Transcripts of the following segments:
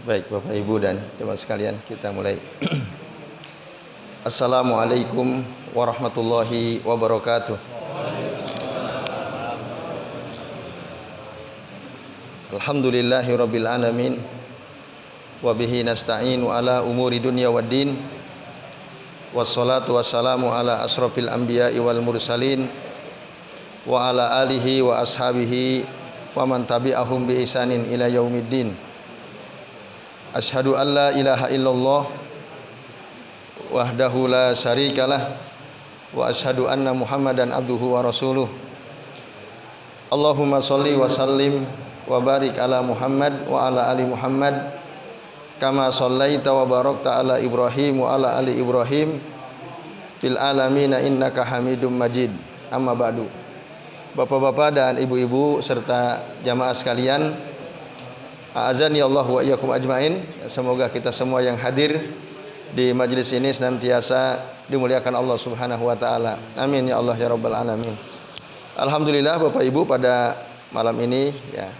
Baik Bapak Ibu dan jemaah sekalian, kita mulai. Assalamualaikum warahmatullahi wabarakatuh. Alhamdulillahirabbil alamin. Wa bihi nasta'inu ala umuri dunya waddin. Wassalatu wassalamu ala asrofil anbiya'i wal mursalin wa ala alihi wa ashabihi wa man tabi'ahum bi ihsanin ila yaumiddin. Asyhadu an la ilaha illallah wahdahu la syarikalah wa asyhadu anna Muhammadan abduhu wa rasuluh. Allahumma sholli wa sallim wa barik ala Muhammad wa ala ali Muhammad kama shallaita wa barakta ala Ibrahim wa ala ali Ibrahim fil alamin innaka Hamidum Majid. Amma ba'du. Bapak-bapak dan ibu-ibu serta jamaah sekalian, a'azani Allah wa iyyakum ajmain. Semoga kita semua yang hadir di majelis ini senantiasa dimuliakan Allah Subhanahu wa taala. Amin ya Allah ya rabbal alamin. Alhamdulillah Bapak Ibu, pada malam ini ya,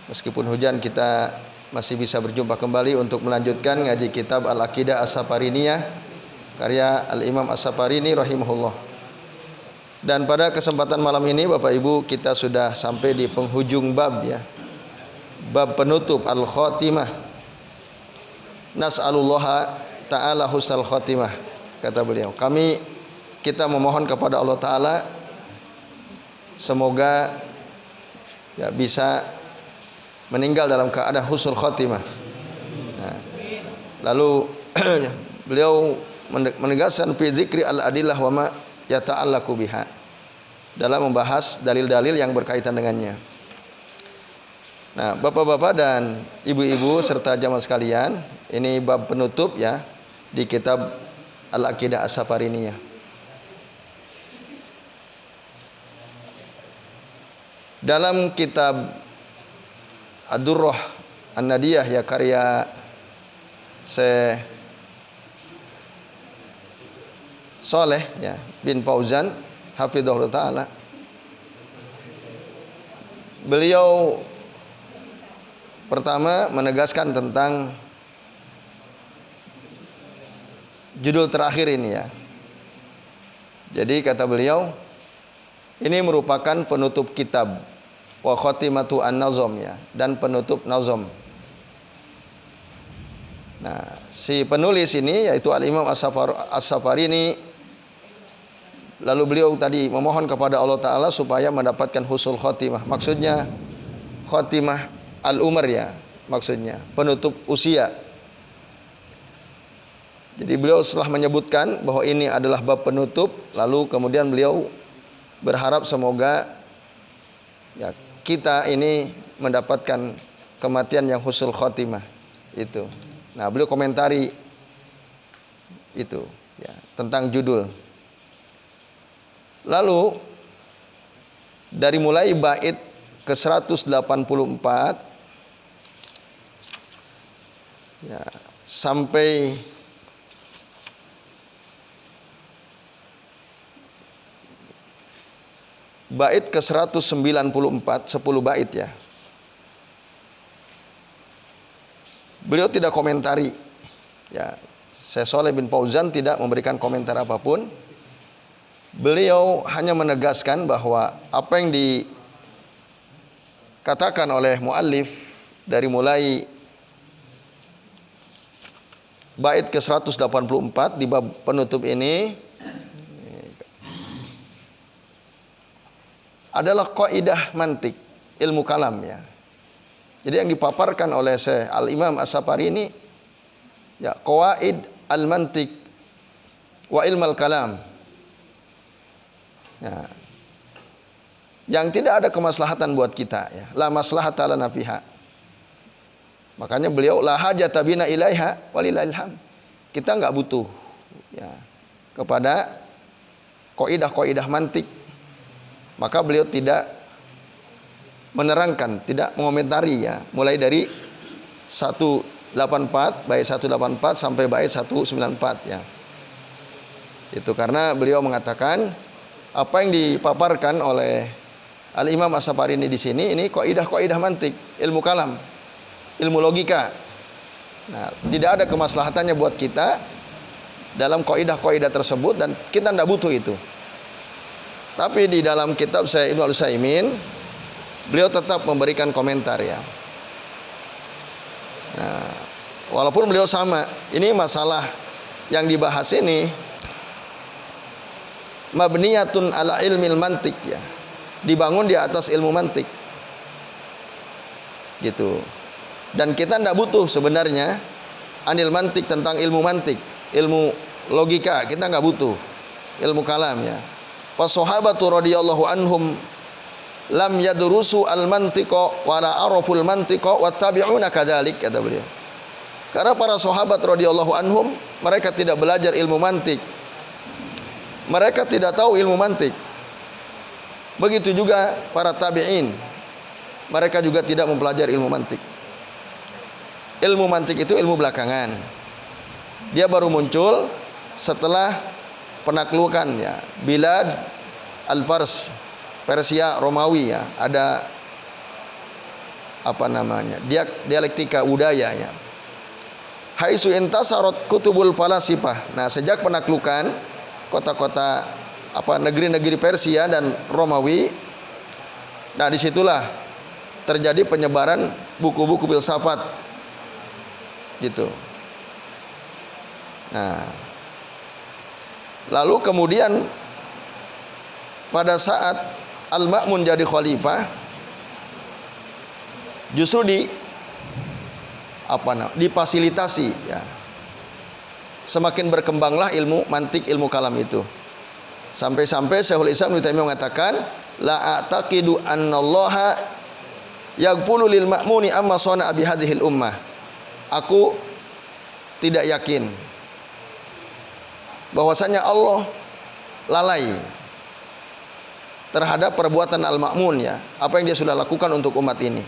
meskipun hujan, kita masih bisa berjumpa kembali untuk melanjutkan ngaji kitab Al-Aqidah As-Safariniyah karya Al-Imam As-Safarini rahimahullah. Dan pada kesempatan malam ini Bapak Ibu, kita sudah sampai di penghujung bab ya. Bab penutup al-khatimah. Nas'alullaha ta'ala husnal khatimah. Kata beliau, kita memohon kepada Allah Ta'ala semoga ya, bisa meninggal dalam keadaan husnul khatimah. Nah, lalu beliau menegaskan fi dzikri al-adillah wa ma yata'allaqu biha, dalam membahas dalil-dalil yang berkaitan dengannya. Nah, bapak-bapak dan ibu-ibu serta jamaah sekalian, ini bab penutup ya di kitab Al-Aqidah As-Safariniyah. Dalam kitab Ad-Durrah An-Nadiyah ya, karya Syekh Saleh ya bin Fauzan hafizahullah taala, beliau pertama menegaskan tentang judul terakhir ini ya. Jadi kata beliau, ini merupakan penutup kitab wa khatimatu an-nazam ya, dan penutup nazam. Nah, si penulis ini yaitu Al-Imam As-Safarini, lalu beliau tadi memohon kepada Allah Ta'ala supaya mendapatkan husnul khatimah. Maksudnya khatimah al-umar ya, maksudnya penutup usia. Jadi beliau setelah menyebutkan bahwa ini adalah bab penutup, lalu kemudian beliau berharap semoga ya, kita ini mendapatkan kematian yang husnul khatimah itu. Nah, beliau komentari itu ya, tentang judul. Lalu dari mulai bait ke 184 ya, sampai bait ke 194, 10 bait ya. Beliau tidak komentari ya. Syekh Shalih bin Fauzan tidak memberikan komentar apapun. Beliau hanya menegaskan bahwa apa yang dikatakan oleh muallif dari mulai bait ke 184 di bab penutup ini adalah kaidah mantik, ilmu kalam ya. Jadi yang dipaparkan oleh Syekh Al-Imam As-Safarini ya, qawaid al-mantik wa ilmal kalam. Ya. Yang tidak ada kemaslahatan buat kita ya. La maslahata lana fiha. Makanya beliau la hajata bina ilaiha walillahil hamd. Kita enggak butuh ya kepada kaidah-kaidah mantik. Maka beliau tidak menerangkan, tidak mengomentari ya, mulai dari 184, bait 184 sampai bait 194 ya. Itu karena beliau mengatakan apa yang dipaparkan oleh Al-Imam As-Safarini di sini ini kaidah-kaidah mantik, ilmu kalam. ilmu logika. Nah, tidak ada kemaslahatannya buat kita dalam kaidah-kaidah tersebut dan kita tidak butuh itu. Tapi di dalam kitab saya Ibnu Utsaimin, beliau tetap memberikan komentar ya. Nah, walaupun beliau sama, ini masalah yang dibahas ini mabniyatun ala ilmil mantik ya, dibangun di atas ilmu mantik gitu. Dan kita tidak butuh sebenarnya anil mantik, tentang ilmu mantik, ilmu logika kita nggak butuh, ilmu kalam ya. Pas sahabatu radhiyallahu anhum lam yadrusu al mantiqa wa la araful mantiqa wattabi'una kadzalik, kata beliau. Karena para sahabat radhiyallahu anhum mereka tidak belajar ilmu mantik, mereka tidak tahu ilmu mantik. Begitu juga para tabi'in, mereka juga tidak mempelajari ilmu mantik. Ilmu mantik itu ilmu belakangan. Dia baru muncul setelah penaklukan ya, bilad al-Fars, Persia Romawi ya. Ada apa namanya? Dialektika budaya ya. Haitsu intasarat kutubul falasifah. Nah, sejak penaklukan kota-kota negeri-negeri Persia dan Romawi, nah disitulah terjadi penyebaran buku-buku filsafat gitu. Nah, lalu kemudian pada saat Al-Ma'mun jadi khalifah, justru difasilitasi ya. Semakin berkembanglah ilmu mantik, ilmu kalam itu. Sampai-sampai Syekhul Islam Ibnu Taimiyah mengatakan, la a'taqidu annallaha yaghfulu lil ma'muni amma sana'a bi hadhil ummah. Aku tidak yakin bahwasanya Allah lalai terhadap perbuatan al-ma'mun ya, apa yang dia sudah lakukan untuk umat ini.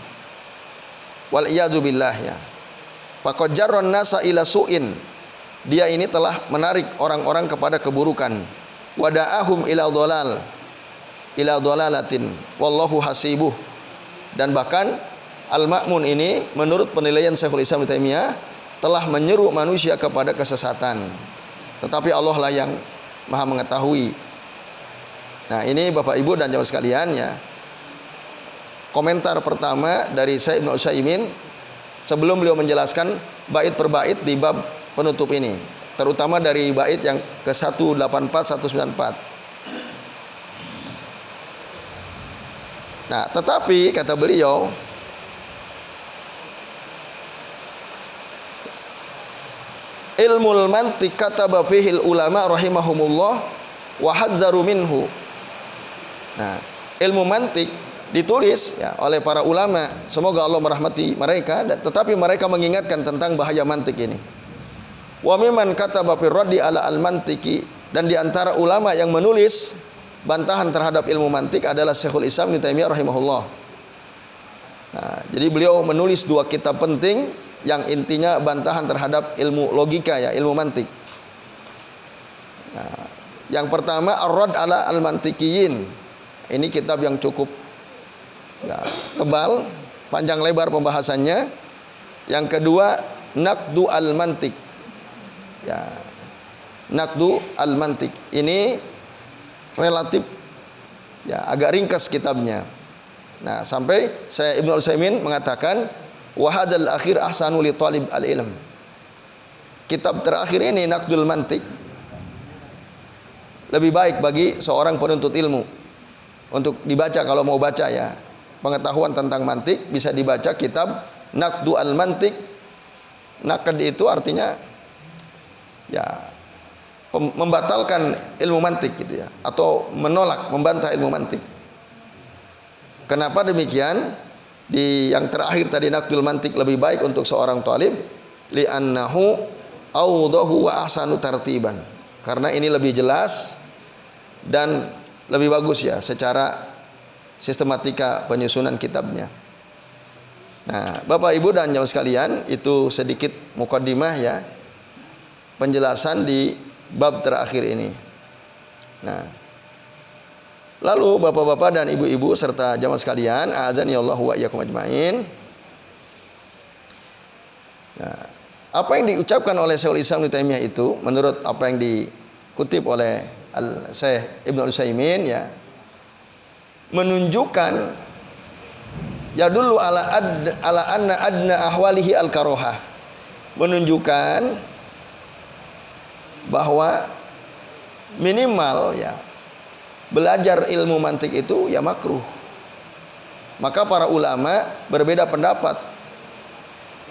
Wal iyadu billah ya. Faqad jarran nasa ila su'in. Dia ini telah menarik orang-orang kepada keburukan. Wada'ahum ila dhalalatin wallahu hasibuh. Dan bahkan Al-Ma'mun ini menurut penilaian Syekhul Islam Ibnu Taimiyah telah menyeru manusia kepada kesesatan. Tetapi Allah lah yang Maha mengetahui. Nah, ini Bapak Ibu dan jamaah sekalian ya. Komentar pertama dari Syekh Ibnu Utsaimin sebelum beliau menjelaskan bait per bait di bab penutup ini, terutama dari bait yang ke 184 194. Nah, tetapi kata beliau, ilmul mantiq kataba fihil ulama rahimahumullah wa hadzaru minhu. Nah, ilmu mantik ditulis ya oleh para ulama, semoga Allah merahmati mereka, tetapi mereka mengingatkan tentang bahaya mantik ini. Wa mimman kataba fi raddi ala al-mantiki, dan di antara ulama yang menulis bantahan terhadap ilmu mantik adalah Syekhul Islam Ibnu Taimiyah rahimahullah. Nah, jadi beliau menulis dua kitab penting yang intinya bantahan terhadap ilmu logika ya, ilmu mantik. Nah, yang pertama Ar-Radd ala al-Mantikiyin. Ini kitab yang cukup ya, tebal, panjang lebar pembahasannya. Yang kedua Naqdu al-Mantik. Ya, Naqdu al-Mantik. Ini relatif ya agak ringkas kitabnya. Nah, sampai saya Ibnu Utsaimin mengatakan wa hadzal akhir ahsanu li talib al-ilm. Kitab terakhir ini Naqdul Mantik lebih baik bagi seorang penuntut ilmu untuk dibaca kalau mau baca ya. Pengetahuan tentang mantik bisa dibaca kitab Naqdu al-Mantik. Naqd itu artinya ya membatalkan ilmu mantik gitu ya, atau menolak, membantah ilmu mantik. Kenapa demikian? Di yang terakhir tadi Naqdul Mantik lebih baik untuk seorang talib, li'annahu awdahu wa ahsanu tartiban. Karena ini lebih jelas dan lebih bagus ya secara sistematika penyusunan kitabnya. Nah, Bapak Ibu dan jamaah sekalian, itu sedikit mukaddimah ya, penjelasan di bab terakhir ini. Nah, lalu Bapak-bapak dan Ibu-ibu serta jamaah sekalian, azani Allah wa iyyakum ajmain. Nah, apa yang diucapkan oleh Syekhul Islam Ibnu Taimiyah itu menurut apa yang dikutip oleh Syekh Ibnu Utsaimin ya, menunjukkan ya dulu ala anna adna ahwalihi al karohah, menunjukkan bahwa minimal ya belajar ilmu mantik itu ya makruh. Maka para ulama berbeda pendapat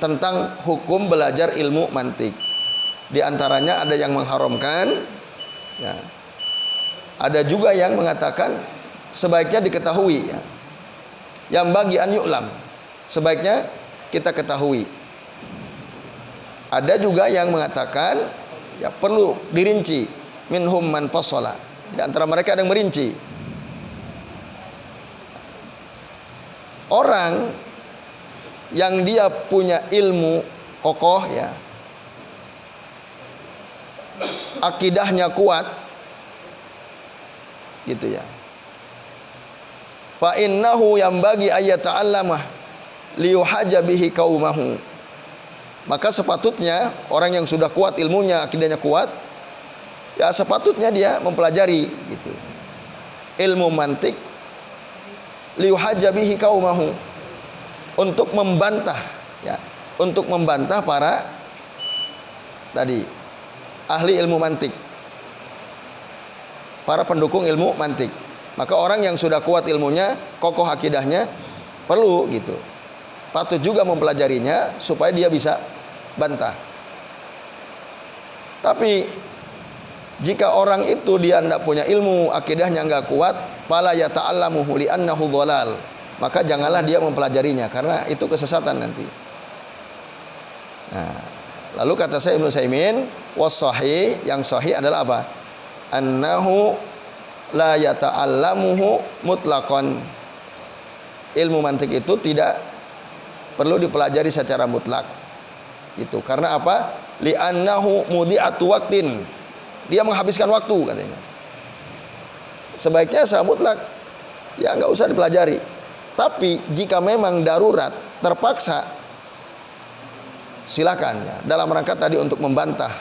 tentang hukum belajar ilmu mantik. Di antaranya ada yang mengharamkan ya. Ada juga yang mengatakan sebaiknya diketahui ya. Yang bagi an yu'lam, sebaiknya kita ketahui. Ada juga yang mengatakan ya perlu dirinci, minhum man fasala. Di antara mereka ada yang merinci. Orang yang dia punya ilmu kokoh ya, akidahnya kuat gitu ya, fa innahu yambagi ayata'allamah liyuhaja bihi qaumahu, maka sepatutnya orang yang sudah kuat ilmunya, akidahnya kuat ya, sepatutnya dia mempelajari gitu ilmu mantik liyuhaja bihi qaumahu, untuk membantah ya, untuk membantah para tadi ahli ilmu mantik, para pendukung ilmu mantik. Maka orang yang sudah kuat ilmunya, kokoh akidahnya, perlu gitu, patut juga mempelajarinya supaya dia bisa bantah. Tapi jika orang itu dia tidak punya ilmu, akidahnya nggak kuat, fala yata'allamuhu li'annahu dhalal, maka janganlah dia mempelajarinya karena itu kesesatan nanti. Nah, lalu kata saya Ibnu Utsaimin, was-shahih, yang sahih adalah apa? Annahu la yata'allamuhu mutlaqan. Ilmu mantik itu tidak perlu dipelajari secara mutlak. Itu karena apa? Li'annahu mudi'atu waqtin. Dia menghabiskan waktu katanya. Sebaiknya secara mutlak ya nggak usah dipelajari. Tapi jika memang darurat, terpaksa, silakan ya, dalam rangka tadi untuk membantah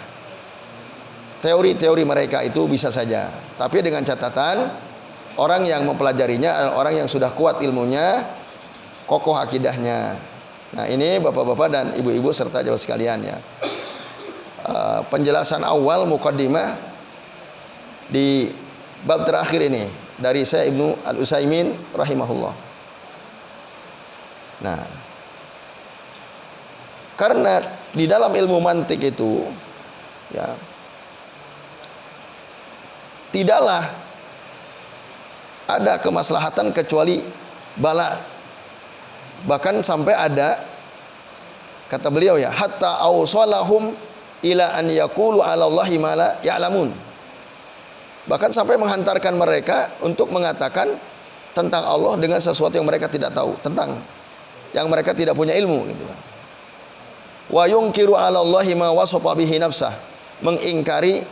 teori-teori mereka itu bisa saja. Tapi dengan catatan orang yang mempelajarinya adalah orang yang sudah kuat ilmunya, kokoh akidahnya. Nah, ini bapak-bapak dan ibu-ibu serta jamaah sekalian ya. Penjelasan awal muqaddimah di bab terakhir ini dari saya Ibnu Al-Utsaimin rahimahullah. Nah, karena di dalam ilmu mantik itu ya tidaklah ada kemaslahatan kecuali bala. Bahkan sampai ada kata beliau ya, hatta awsalahum ila an yaqulu 'ala Allahi ma la ya'lamun. Bahkan sampai menghantarkan mereka untuk mengatakan tentang Allah dengan sesuatu yang mereka tidak tahu, tentang yang mereka tidak punya ilmu gitu. Wa yunkiru 'ala Allahi ma wasafa bihi nafsah, mengingkari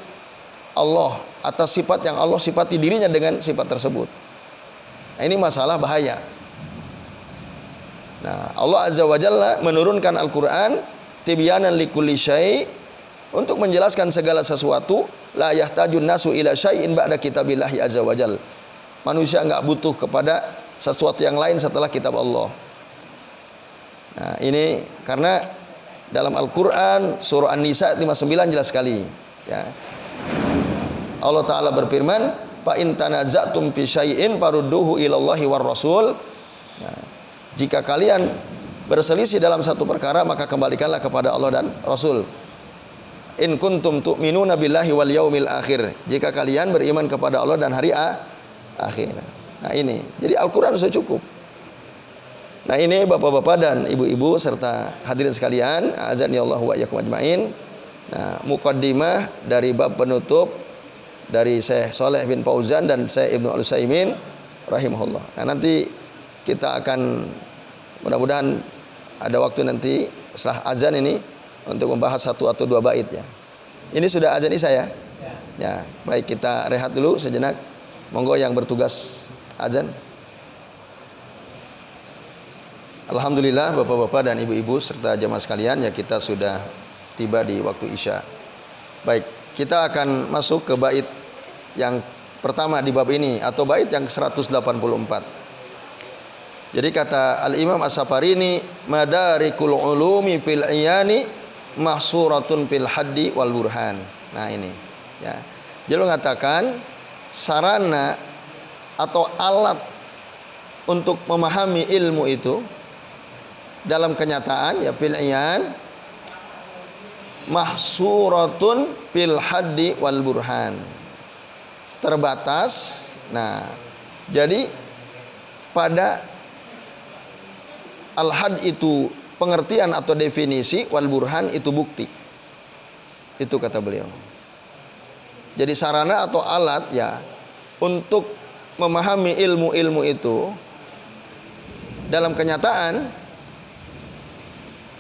Allah atas sifat yang Allah sifati dirinya dengan sifat tersebut. Nah, ini masalah bahaya. Nah, Allah Azza wa Jalla menurunkan Al-Qur'an tibyanan likulli syai', untuk menjelaskan segala sesuatu. La yahtajun nasu ila syai'in ba'da kitabillahi azza wa jalla. Manusia enggak butuh kepada sesuatu yang lain setelah kitab Allah. Nah, ini karena dalam Al-Qur'an surah An-Nisa 59 jelas sekali ya. Allah taala berfirman, "Fa in tanaza'tum fi syai'in farudduhu ilallahi war rasul." Nah, jika kalian berselisih dalam satu perkara, maka kembalikanlah kepada Allah dan Rasul. In kuntum tu'minuna billahi wal yaumil akhir, jika kalian beriman kepada Allah dan hari akhir. Nah, ini jadi Al-Quran sudah cukup. Nah, ini bapak-bapak dan ibu-ibu serta hadirin sekalian, azani Allah wa iyyakum ajmain. Nah, muqaddimah dari bab penutup dari Syekh Shalih bin Fauzan dan Syekh Ibnu Al-Utsaimin rahimahullah. Nah, nanti kita akan mudah-mudahan ada waktu nanti setelah azan ini untuk membahas satu atau dua bait ya. Ini sudah azan Isya ya? Ya, baik, kita rehat dulu sejenak. Monggo yang bertugas azan. Alhamdulillah bapak-bapak dan ibu-ibu serta jamaah sekalian, ya kita sudah tiba di waktu Isya. Baik, kita akan masuk ke bait yang pertama di bab ini atau bait yang 184. Jadi kata Al-Imam As-Safarini, madarikul ulumi fil iyani mahsuratun fil haddi wal burhan. Nah ini ya. Jadi mengatakan sarana atau alat untuk memahami ilmu itu dalam kenyataan ya fil iyan mahsuratun fil haddi wal burhan, terbatas. Nah, jadi pada al-had itu pengertian atau definisi, wal burhan itu bukti. Itu kata beliau. Jadi sarana atau alat ya untuk memahami ilmu-ilmu itu dalam kenyataan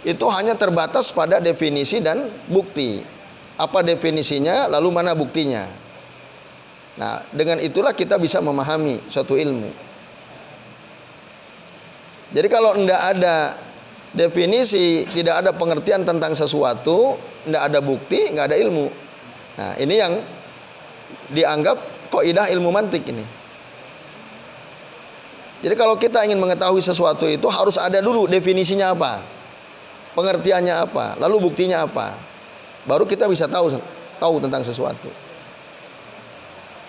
itu hanya terbatas pada definisi dan bukti. Apa definisinya, lalu mana buktinya. Nah, dengan itulah kita bisa memahami suatu ilmu. Jadi kalau tidak ada definisi, tidak ada pengertian tentang sesuatu, tidak ada bukti, nggak ada ilmu. Nah, ini yang dianggap kaidah ilmu mantik ini. Jadi kalau kita ingin mengetahui sesuatu itu harus ada dulu definisinya apa, pengertiannya apa, lalu buktinya apa, baru kita bisa tahu tentang sesuatu.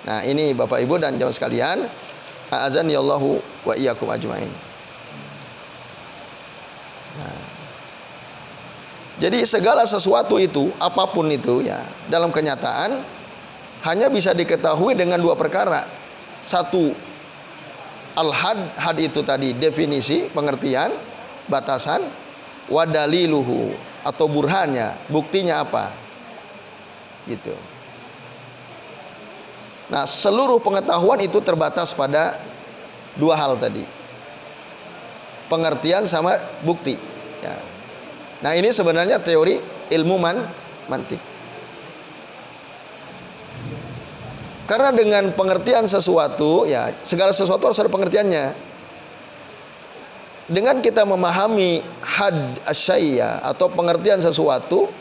Nah ini Bapak Ibu dan jamaah sekalian, a'azani Allahu wa iyyakum ajmain. Nah, jadi segala sesuatu itu, apapun itu ya, dalam kenyataan hanya bisa diketahui dengan dua perkara. Satu, al-had, had itu tadi definisi, pengertian, batasan, wadaliluhu atau burhannya, buktinya apa, gitu. Nah, seluruh pengetahuan itu terbatas pada dua hal tadi, pengertian sama bukti. Ya. Nah, ini sebenarnya teori ilmu mantik. Karena dengan pengertian sesuatu, ya segala sesuatu harus ada pengertiannya. Dengan kita memahami had asyaiya atau pengertian sesuatu,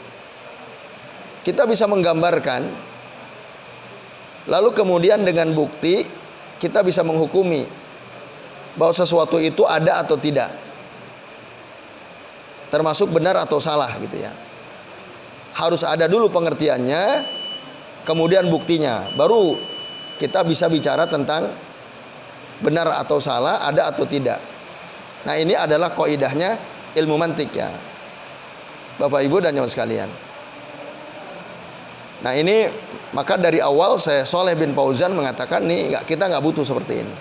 kita bisa menggambarkan. Lalu kemudian dengan bukti kita bisa menghukumi bahwa sesuatu itu ada atau tidak, termasuk benar atau salah gitu ya. Harus ada dulu pengertiannya, kemudian buktinya, baru kita bisa bicara tentang benar atau salah, ada atau tidak. Nah ini adalah kaidahnya ilmu mantik ya Bapak Ibu dan jamaah sekalian. Nah ini maka dari awal saya Shalih bin Fauzan mengatakan nih kita nggak butuh seperti ini.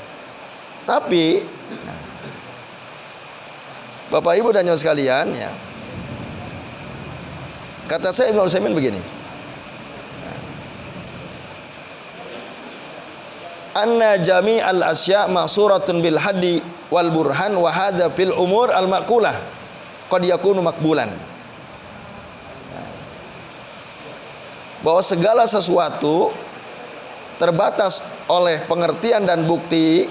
Tapi Bapak Ibu dan jamaah sekalian ya, kata saya Ibnu Utsaimin begini, anna jami'al asya' ma'suratun bil haddi wal burhan wa hadza fil umur al maqula qad yakunu maqbulan. Bahwa segala sesuatu terbatas oleh pengertian dan bukti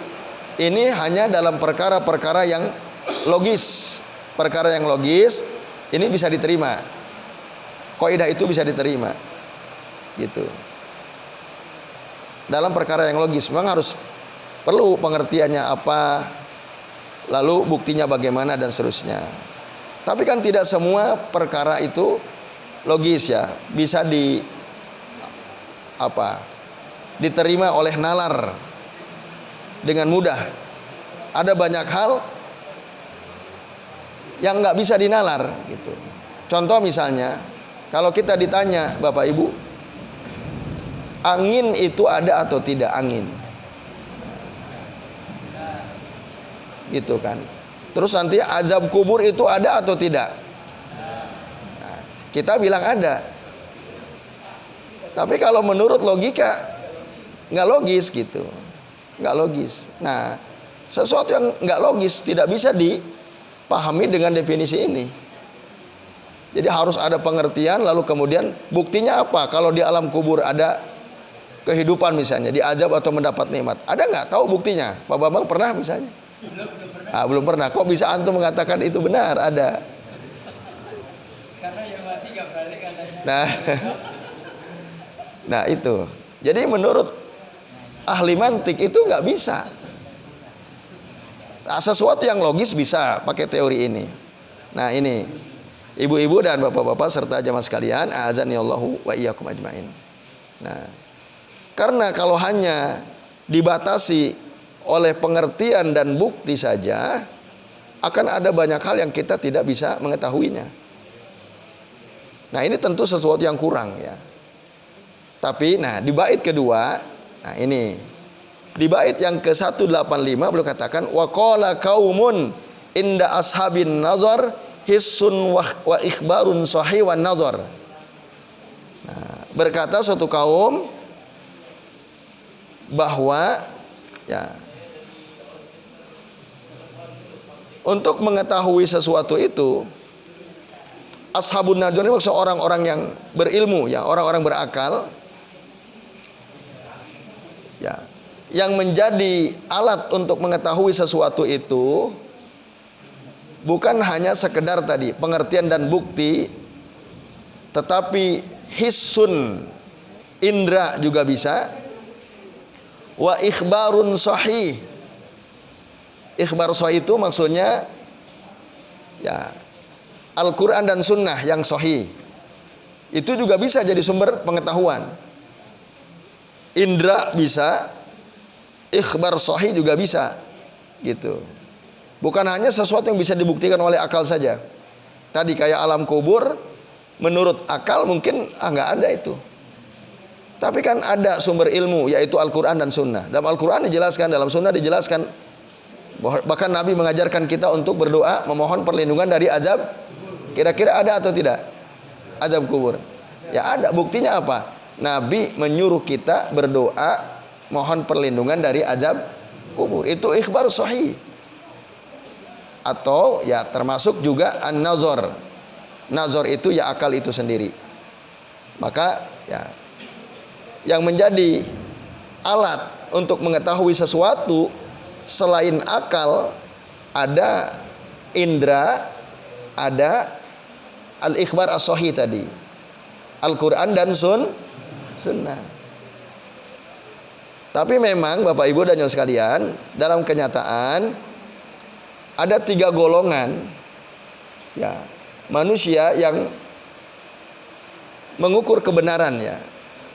ini hanya dalam perkara-perkara yang logis. Perkara yang logis ini bisa diterima. Kaidah itu bisa diterima. Gitu. Dalam perkara yang logis memang harus perlu pengertiannya apa, lalu buktinya bagaimana dan seterusnya. Tapi kan tidak semua perkara itu logis ya, bisa diterima oleh nalar dengan mudah. Ada banyak hal yang nggak bisa dinalar gitu. Contoh misalnya, kalau kita ditanya Bapak Ibu, angin itu ada atau tidak angin? Gitu kan. Terus nanti azab kubur itu ada atau tidak? Nah, kita bilang ada. Tapi kalau menurut logika nggak logis gitu. Nggak logis. Nah, sesuatu yang nggak logis tidak bisa dipahami dengan definisi ini. Jadi harus ada pengertian, lalu kemudian buktinya apa? Kalau di alam kubur ada kehidupan misalnya, diazab atau mendapat nikmat, ada nggak? Tahu buktinya? Pak Bambang pernah misalnya? Belum pernah. Kok bisa antum mengatakan itu benar? Ada. Karena yang mati nggak balik katanya. Nah itu. Jadi menurut ahli mantik itu nggak bisa. Nah, sesuatu yang logis bisa pakai teori ini. Nah ini, ibu-ibu dan bapak-bapak serta jamaah sekalian, azanillahu wa iyyakum ajmain. Nah, karena kalau hanya dibatasi oleh pengertian dan bukti saja, akan ada banyak hal yang kita tidak bisa mengetahuinya. Nah ini tentu sesuatu yang kurang ya. Tapi nah di bait kedua, nah ini di bait yang ke-185 beliau katakan wa qala qaumun inda ashabin nazar hissun wa ikhbarun sahih wan nazar. Nah, berkata suatu kaum bahwa ya untuk mengetahui sesuatu itu ashabun nazar ini maksud orang-orang yang berilmu ya, orang-orang berakal ya, yang menjadi alat untuk mengetahui sesuatu itu bukan hanya sekedar tadi pengertian dan bukti, tetapi hissun indra juga bisa, wa ikhbarun sahih. Ikhbar sahih itu maksudnya ya Al-Quran dan Sunnah yang sahih. Itu juga bisa jadi sumber pengetahuan. Indra bisa, ikhbar sahih juga bisa, gitu. Bukan hanya sesuatu yang bisa dibuktikan oleh akal saja. Tadi kayak alam kubur, menurut akal mungkin nggak ada itu. Tapi kan ada sumber ilmu, yaitu Al-Quran dan Sunnah. Dalam Al-Quran dijelaskan, dalam Sunnah dijelaskan, bahkan Nabi mengajarkan kita untuk berdoa memohon perlindungan dari azab. Kira-kira ada atau tidak azab kubur? Ya ada. Buktinya apa? Nabi menyuruh kita berdoa mohon perlindungan dari azab kubur. Itu ikhbar sahih. Atau ya termasuk juga an-nazar. Nazar itu ya akal itu sendiri. Maka ya yang menjadi alat untuk mengetahui sesuatu selain akal ada indra, ada al-ikhbar as-sahih tadi, Al-Quran dan Sunnah. Tapi memang Bapak Ibu dan Saudara sekalian, dalam kenyataan ada 3 golongan ya manusia yang mengukur kebenaran ya.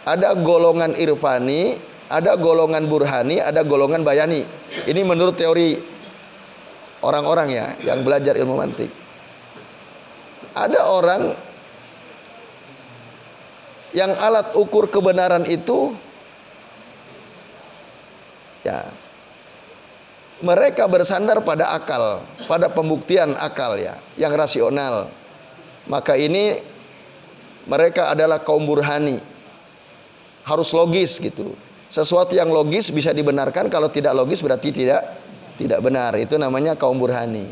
Ada golongan irfani, ada golongan burhani, ada golongan bayani. Ini menurut teori orang-orang ya yang belajar ilmu mantik. Ada orang yang alat ukur kebenaran itu ya mereka bersandar pada akal, pada pembuktian akal ya, yang rasional. Maka ini mereka adalah kaum burhani. Harus logis gitu. Sesuatu yang logis bisa dibenarkan, kalau tidak logis berarti tidak benar. Itu namanya kaum burhani.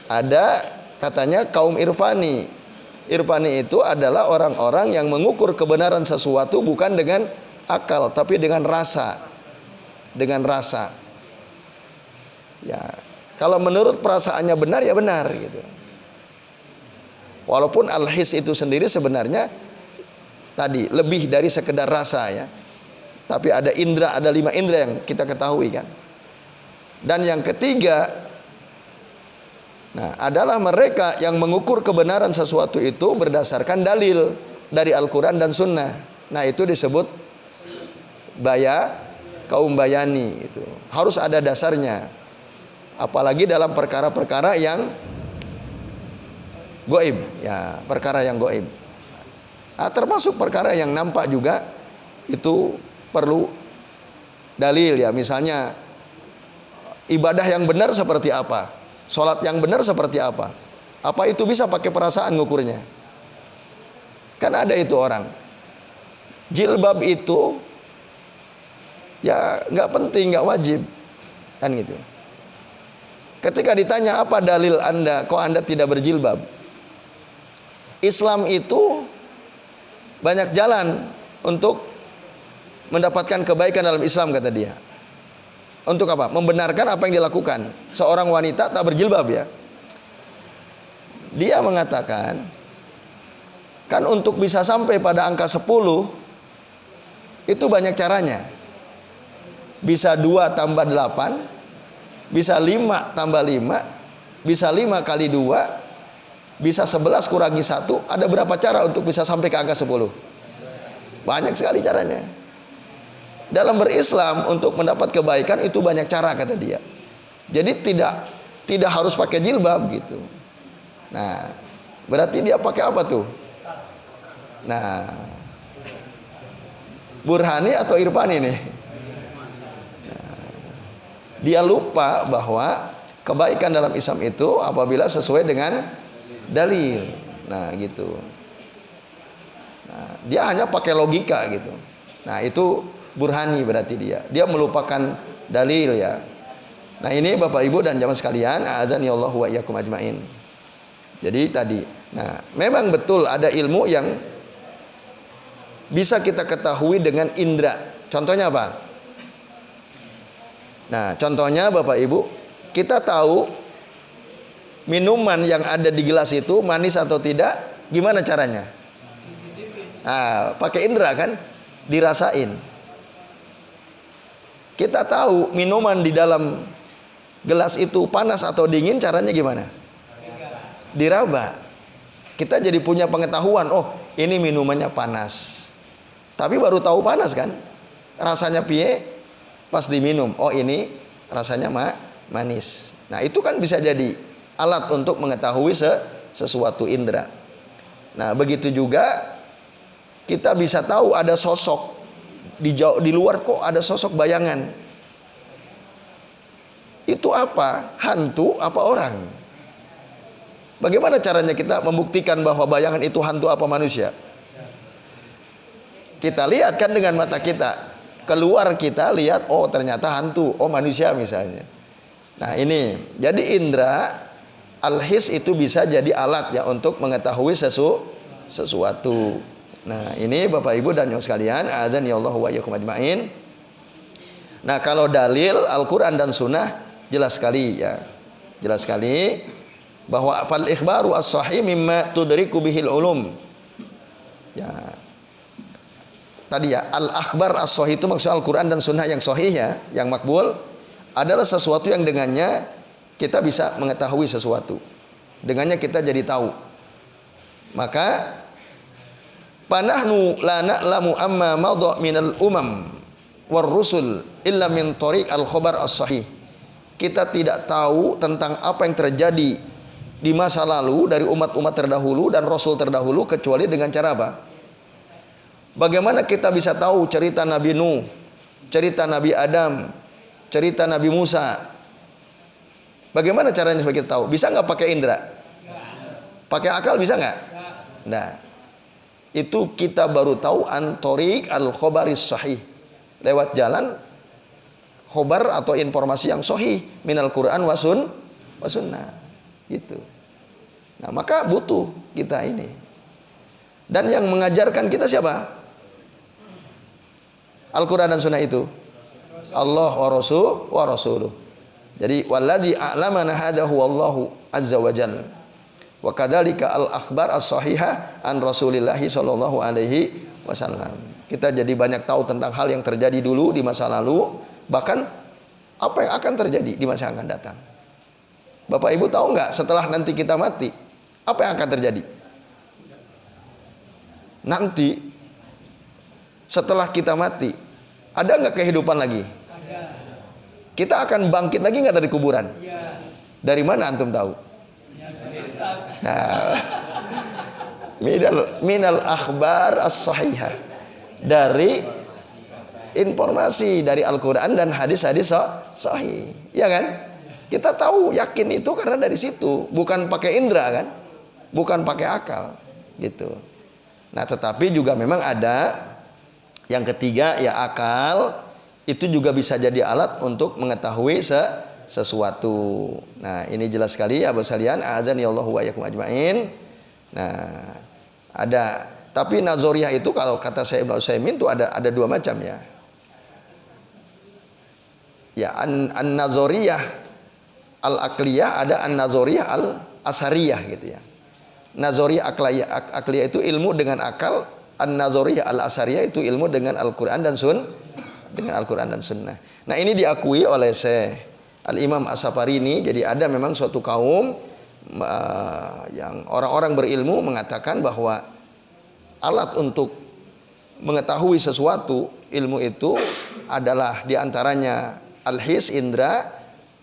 Ada katanya kaum irfani. Irfani itu adalah orang-orang yang mengukur kebenaran sesuatu bukan dengan akal, tapi dengan rasa. Dengan rasa. Ya, kalau menurut perasaannya benar ya benar gitu. Walaupun al-his itu sendiri sebenarnya tadi lebih dari sekedar rasa ya. Tapi ada indra, ada 5 indra yang kita ketahui kan. Dan yang ketiga, nah, adalah mereka yang mengukur kebenaran sesuatu itu berdasarkan dalil dari Al-Quran dan Sunnah. Nah, itu disebut kaum bayani itu. Harus ada dasarnya. Apalagi dalam perkara-perkara yang goib, ya, perkara yang goib. Nah, termasuk perkara yang nampak juga itu perlu dalil ya. Misalnya ibadah yang benar seperti apa? Sholat yang benar seperti apa? Apa itu bisa pakai perasaan ngukurnya? Kan ada itu orang. Jilbab itu ya nggak penting, nggak wajib, kan gitu. Ketika ditanya apa dalil Anda, kok Anda tidak berjilbab? Islam itu banyak jalan untuk mendapatkan kebaikan dalam Islam, kata dia. Untuk apa? Membenarkan apa yang dilakukan seorang wanita tak berjilbab ya. Dia mengatakan, kan untuk bisa sampai pada angka 10 itu banyak caranya. Bisa 2 tambah 8, bisa 5 tambah 5, bisa 5 kali 2, bisa 11 kurangi 1. Ada berapa cara untuk bisa sampai ke angka 10? Banyak sekali caranya. Dalam berislam untuk mendapat kebaikan itu banyak cara kata dia. Jadi tidak harus pakai jilbab gitu. Nah, berarti dia pakai apa tuh? Nah, Burhani atau Irfani nih? Nah, dia lupa bahwa kebaikan dalam Islam itu apabila sesuai dengan dalil. Nah, gitu. Nah, dia hanya pakai logika gitu. Nah, itu Burhani berarti dia melupakan dalil ya. Nah, ini Bapak Ibu dan jamaah sekalian, azani Allah wa iyyakum ajmain. Jadi tadi, nah memang betul ada ilmu yang bisa kita ketahui dengan indera. Contohnya apa? Nah, contohnya Bapak Ibu, kita tahu minuman yang ada di gelas itu manis atau tidak, gimana caranya? Nah, pakai indera kan, dirasain. Kita tahu minuman di dalam gelas itu panas atau dingin, caranya gimana? Diraba. Kita jadi punya pengetahuan, oh ini minumannya panas. Tapi baru tahu panas kan? Rasanya piye pas diminum. Oh ini rasanya manis. Nah itu kan bisa jadi alat untuk mengetahui sesuatu indera. Nah begitu juga kita bisa tahu ada sosok di luar, kok ada sosok bayangan. Itu apa? Hantu apa orang? Bagaimana caranya kita membuktikan bahwa bayangan itu hantu apa manusia? Kita lihat kan dengan mata kita. Keluar kita lihat, oh ternyata hantu, oh manusia misalnya. Nah ini, jadi indera al-his itu bisa jadi alat ya untuk mengetahui sesuatu. Nah ini Bapak Ibu dan Nyonya sekalian, azani Allah wa iyyakum ajmain. Nah kalau dalil Al-Quran dan Sunnah jelas sekali ya, jelas sekali bahwa fal ikhbaru as-sahih mimma tudriku bihil ulum. Ya tadi ya, al-akhbar as-sahih itu maksud Al-Quran dan Sunnah yang sahih ya, yang makbul, adalah sesuatu yang dengannya kita bisa mengetahui sesuatu, dengannya kita jadi tahu. Maka panahnu la na'lamu amma madha minal umam war rusul illa min tariq al-khabar as-sahih. Kita tidak tahu tentang apa yang terjadi di masa lalu dari umat-umat terdahulu dan rasul terdahulu kecuali dengan cara apa? Bagaimana kita bisa tahu cerita Nabi Nuh, cerita Nabi Adam, cerita Nabi Musa? Bagaimana caranya supaya kita tahu? Bisa nggak pakai indera? Pakai akal bisa nggak? Nah, itu kita baru tahu antorik al-khobaris sahih, lewat jalan khobar atau informasi yang sahih minal Quran wa sunnah gitu. Nah maka butuh kita ini, dan yang mengajarkan kita siapa? Al-Quran dan Sunnah itu Allah wa rasuluh. Jadi walladzi a'lamana hadahu wallahu azza wa jalla. Wa kadzalika al-akhbar as-sahihah an Rasulillahi sallallahu alaihi wasallam. Kita jadi banyak tahu tentang hal yang terjadi dulu di masa lalu, bahkan apa yang akan terjadi di masa yang akan datang. Bapak Ibu tahu nggak setelah nanti kita mati, apa yang akan terjadi? Nanti setelah kita mati, ada nggak kehidupan lagi? Kita akan bangkit lagi nggak dari kuburan? Dari mana antum tahu? Nah, minal akhbar as-sahihah, dari informasi dari Al-Quran dan hadis-hadis sahih, ya kan? Kita tahu yakin itu karena dari situ, bukan pakai indera kan, bukan pakai akal, gitu. Nah, tetapi juga memang ada yang ketiga ya, akal itu juga bisa jadi alat untuk mengetahui sesuatu. Nah, ini jelas sekali ya, Bapak sekalian, azani Allahu wa iyyakum ajmain. Nah, ada, tapi nazariyah itu kalau kata saya Ibnu Utsaimin itu ada dua macam ya. Ya, an-nazariyah al-aqliyah, ada an-nazariyah al-asariyah gitu ya. Nazariyah akliyah itu ilmu dengan akal, an-nazariyah al-asariyah itu ilmu dengan Al-Qur'an dan Sunnah. Nah, ini diakui oleh Syekh Al-Imam As-Safarini. Jadi ada memang suatu kaum yang orang-orang berilmu mengatakan bahwa alat untuk mengetahui sesuatu, ilmu itu adalah diantaranya al-his indra,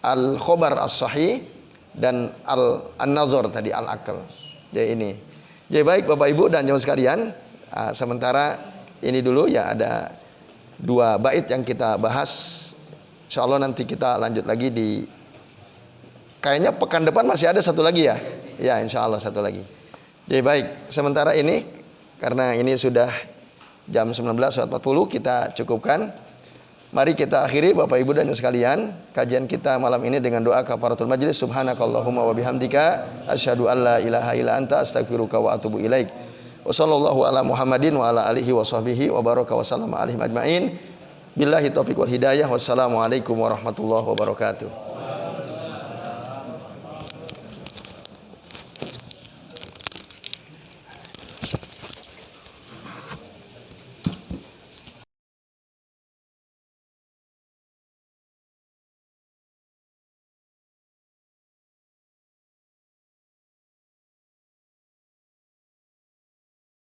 al-khobar as-sahih, dan an-nazar tadi al-akal. Jadi ini. Jadi baik Bapak Ibu dan jemaah sekalian, sementara ini dulu ya, ada 2 bait yang kita bahas. Insyaallah nanti kita lanjut lagi di, kayaknya pekan depan masih ada satu lagi ya. Ya, insyaallah satu lagi. Jadi baik, sementara ini karena ini sudah jam 19.40 kita cukupkan. Mari kita akhiri Bapak Ibu dan sekalian kajian kita malam ini dengan doa kafaratul majlis. Subhanakallahumma wa bihamdika asyhadu an la ilaha illa anta astaghfiruka wa atubu ilaik. Wa sallallahu ala Muhammadin wa ala alihi wa sahbihi wa baraka wa sallama alaihim ajmain. Billahi taufiq wal hidayah. Wassalamualaikum warahmatullahi wabarakatuh.